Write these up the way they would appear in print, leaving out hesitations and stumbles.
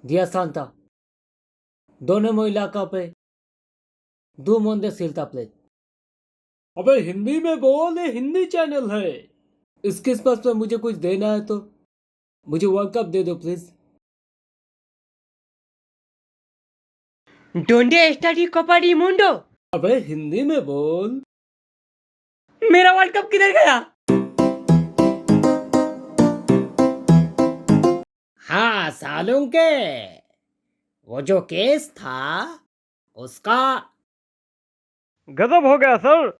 Dia Santa, दोनों महिला पे 2 सिलता प्लेट। अबे हिंदी में बोल, ये हिंदी चैनल है। इस क्रिसमस पे मुझे कुछ देना है तो मुझे वर्ल्ड कप दे दो please. ¿Dónde está el Copa del Mundo? अबे हिंदी में बोल। मेरा वर्ल्ड कप किधर गया? हाँ सालुंग के वो जो केस था उसका गजब हो गया सर।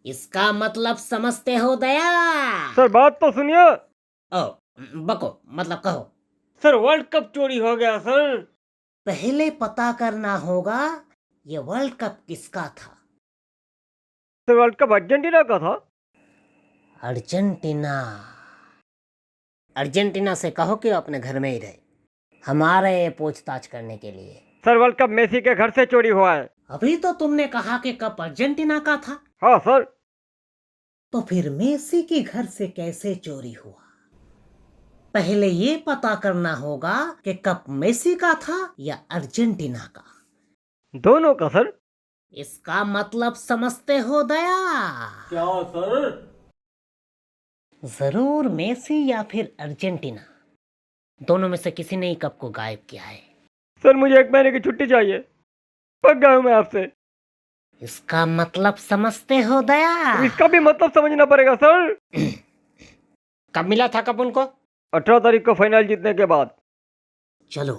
इसका मतलब समझते हो दया? सर बात तो सुनिए। ओ बको, मतलब कहो। सर वर्ल्ड कप चोरी हो गया सर। पहले पता करना होगा ये वर्ल्ड कप किसका था। सर वर्ल्ड कप अर्जेंटीना का था। अर्जेंटीना। अर्जेंटीना से कहो कि अपने घर में ही रहे, हमारे पूछताछ करने के लिए। सर वर्ल्ड कप मेसी के घर से चोरी हुआ है। अभी तो तुमने कहा कि कप अर्जेंटीना का था, हाँ सर। तो फिर मेसी के घर से कैसे चोरी हुआ? पहले ये पता करना होगा कि कप मेसी का था या अर्जेंटीना का। दोनों का सर। इसका मतलब समझते हो दया? क्या सर? जरूर मेसी या फिर अर्जेंटीना, दोनों में से किसी ने ही कप को गायब किया है। सर मुझे 1 महीने की छुट्टी चाहिए, पक गया हूँ मैं आपसे। इसका मतलब समझते हो दया? इसका भी मतलब समझना पड़ेगा सर। कब मिला था कप उनको? 18 तारीख को फाइनल जीतने के बाद। चलो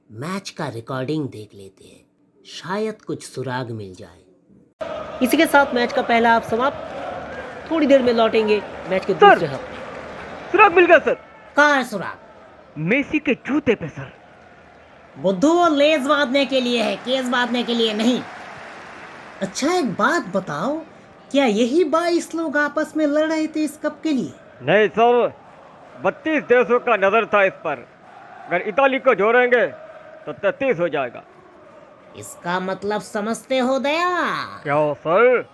मैच का रिकॉर्डिंग देख लेते हैं, शायद कुछ सुराग मिल जाए। इसी के साथ मैच का पहला हाफ समाप्त। थोड़ी देर में लौटेंगे मैच के दूसरे हाफ। सुराग मिल गया सर। कहाँ है सुराग? मेसी के जूते पे सर। बुद्धू वो लेज बांधने के लिए है, केस बांधने के लिए नहीं। अच्छा एक बात बताओ, क्या यही 22 लोग आपस में लड़ रहे थे इस कप के लिए? नहीं सर, 32 देशों का नजर था इस पर। अगर इताली को जोड़ेंगे तो 33 हो जाएगा। इसका मतलब समझते हो दया? क्या सर?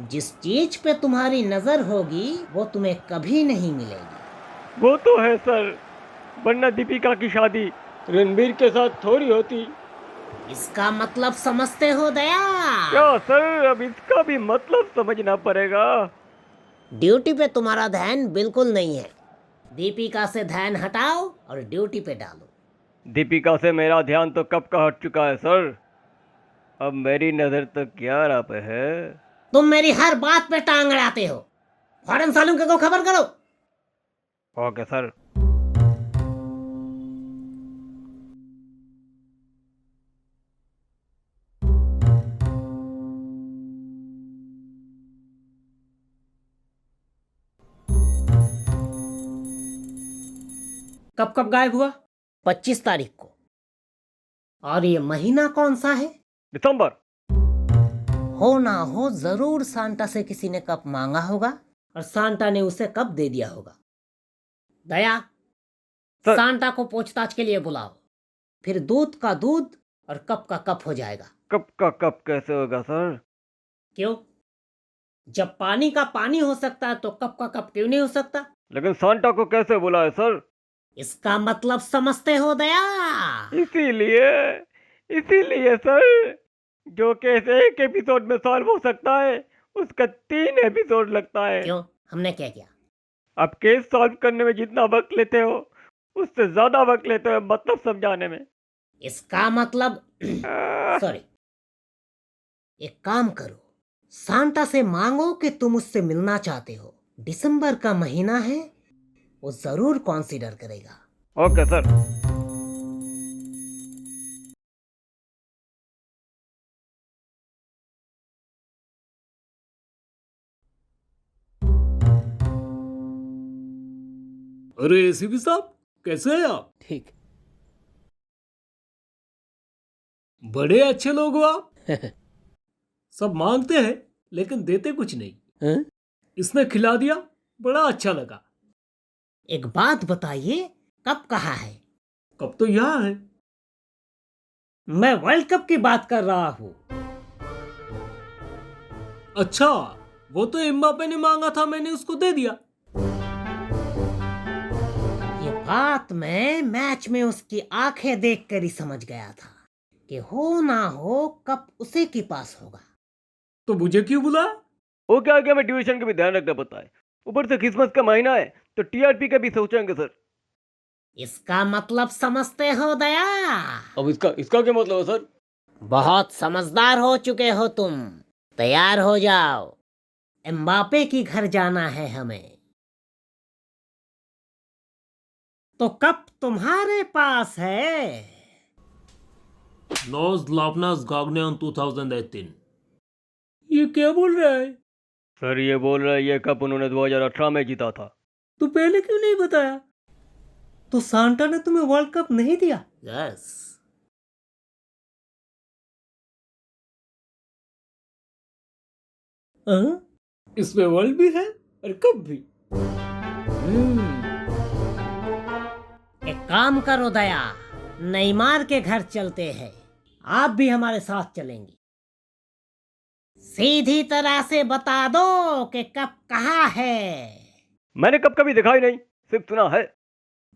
जिस चीज पे तुम्हारी नजर होगी वो तुम्हें कभी नहीं मिलेगी। वो तो है सर, वरना दीपिका की शादी रणबीर के साथ थोड़ी होती। इसका मतलब समझते हो दया? क्या सर, अब इसका भी मतलब समझना पड़ेगा। ड्यूटी पे तुम्हारा ध्यान बिल्कुल नहीं है। दीपिका से ध्यान हटाओ और ड्यूटी पे डालो। दीपिका से मेरा ध्यान तो कब का हट चुका है सर। अब मेरी नजर तो क्यारा पे है। तुम मेरी हर बात पे टांग अड़ाते हो। फौरन सालुंके को खबर करो। Okay sir. कब कब गायब हुआ? 25 तारीख को। और ये महीना कौन सा है? दिसंबर। हो ना हो जरूर सांता से किसी ने कप मांगा होगा और सांता ने उसे कप दे दिया होगा। दया, सर। सांता को पूछताछ के लिए बुलाओ, फिर दूध का दूध और कप का कप हो जाएगा। कब का कब कैसे होगा सर? क्यों? जब पानी का पानी हो सकता है तो कप का कप क्यों नहीं हो सकता? लेकिन सांता को कैसे बुलाए सर? इसका मतलब समझते हो दया? इसीलिए इसीलिए सर, जो केस एक एपिसोड में सॉल्व हो सकता है उसका 3 एपिसोड लगता है। क्यों, हमने क्या किया? आप केस सॉल्व करने में जितना वक्त लेते हो उससे ज्यादा वक्त लेते हो मतलब समझाने में। इसका मतलब सॉरी, एक काम करो, सांता से मांगो कि तुम उससे मिलना चाहते हो। दिसंबर का महीना है, वो जरूर कंसीडर करेगा। Okay sir. अरे एसीपी साहब, कैसे हैं आप? ठीक। बड़े अच्छे लोग हो आप। सब मांगते हैं लेकिन देते कुछ नहीं। इसने खिला दिया, बड़ा अच्छा लगा। एक बात बताइए, कब कहाँ है? कब तो यहाँ है। मैं वर्ल्ड कप की बात कर रहा हूँ। अच्छा, वो तो एम्बापे ने मांगा था, मैंने उसको दे दिया। ये बात मैं मैच में उसकी आंखें देखकर ही समझ गया था कि हो ना हो कप उसी के पास होगा। तो मुझे क्यों बुला? वो क्या क्या मैं ट्यूशन का भी ध्यान रखना पड़ता है, ऊपर से क्रिसमस का महीना है तो टीआरपी का भी सोचेंगे सर। इसका मतलब समझते हो दया? अब इसका क्या मतलब है सर? बहुत समझदार हो चुके हो तुम। तैयार हो जाओ, एम्बापे की घर जाना है हमें। तो कप तुम्हारे पास है। Los Lavnas Gagnon 2018। ये क्या बोल रहा है? सर ये बोल रहा है ये कप उन्होंने 2018 में जीता था। तो पहले क्यों नहीं बताया? तो सांता ने तुम्हें वर्ल्ड कप नहीं दिया? यस। इसमें वर्ल्ड भी है और कप भी। एक काम करो दया, नेमार के घर चलते हैं। आप भी हमारे साथ चलेंगी। सीधी तरह से बता दो कि कप कहाँ है। मैंने कब कभी दिखाई नहीं, सिर्फ सुना है।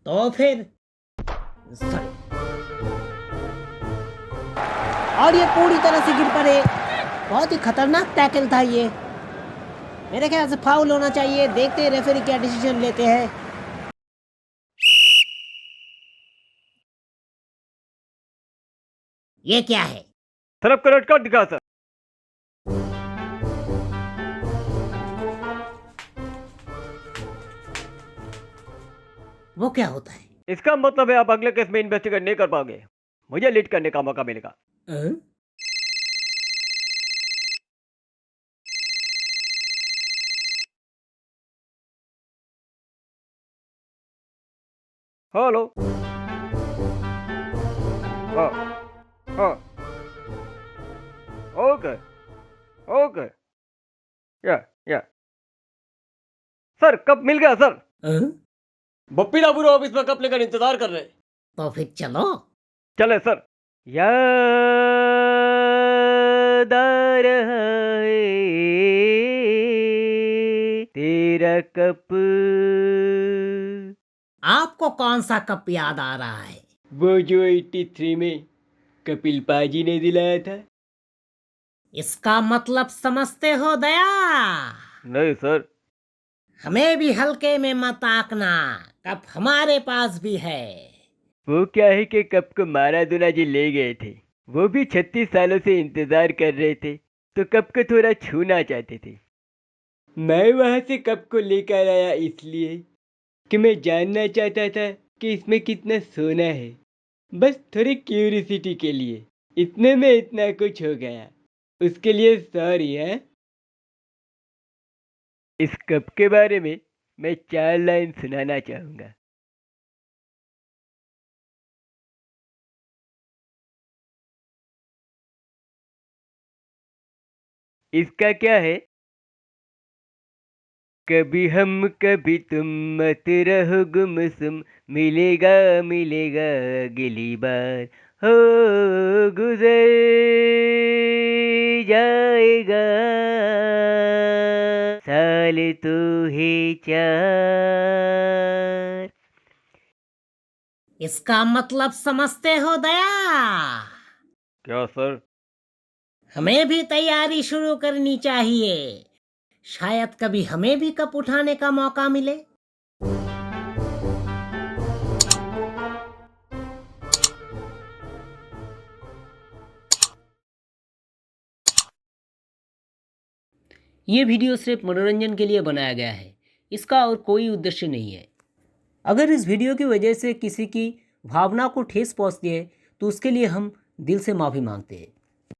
तो फिर और ये पूरी तरह से गिर पड़े। बहुत ही खतरनाक टैकल था ये। मेरे ख्याल से फाउल होना चाहिए। देखते हैं रेफरी क्या डिसीजन लेते हैं। ये क्या है? सर आपका रेड कार्ड दिखा सर। वो क्या होता है? इसका मतलब है आप अगले केस में इन्वेस्टिगेट नहीं कर पाओगे, मुझे लीड करने का मौका मिलेगा। हेलो। हाँ हाँ ओके ओके या सर कब मिल गया सर? बप्पी ना पूरा ऑफिस में कप लेकर इंतजार कर रहे। तो फिर चलो। चले सर। याद आ रहा है तेरा कप। आपको कौन सा कप याद आ रहा है? वो जो 83 में कपिल पाजी ने दिलाया था। इसका मतलब समझते हो दया? नहीं सर। हमें भी हल्के में मत आंकना। कप हमारे पास भी है। वो क्या है कि कप को माराडोना जी ले गए थे, वो भी 36 सालों से इंतजार कर रहे थे तो कप को थोड़ा छूना चाहते थे। मैं वहां से कप को लेकर आया इसलिए कि मैं जानना चाहता था कि इसमें कितना सोना है, बस थोड़ी क्यूरियोसिटी के लिए। इतने में इतना कुछ हो गया, उसके लिए सॉरी है। इस कप के बारे में मैं 4 लाइन सुनाना चाहूंगा। इसका क्या है? कभी हम कभी तुम मत रहो गुमसुम, मिलेगा मिलेगा अगली बार, हो गुजर जाएगा साल तो है 4। इसका मतलब समझते हो दया? क्या सर? हमें भी तैयारी शुरू करनी चाहिए। शायद कभी हमें भी कप उठाने का मौका मिले। ये वीडियो सिर्फ मनोरंजन के लिए बनाया गया है, इसका और कोई उद्देश्य नहीं है। अगर इस वीडियो की वजह से किसी की भावना को ठेस पहुंचती है तो उसके लिए हम दिल से माफ़ी मांगते हैं।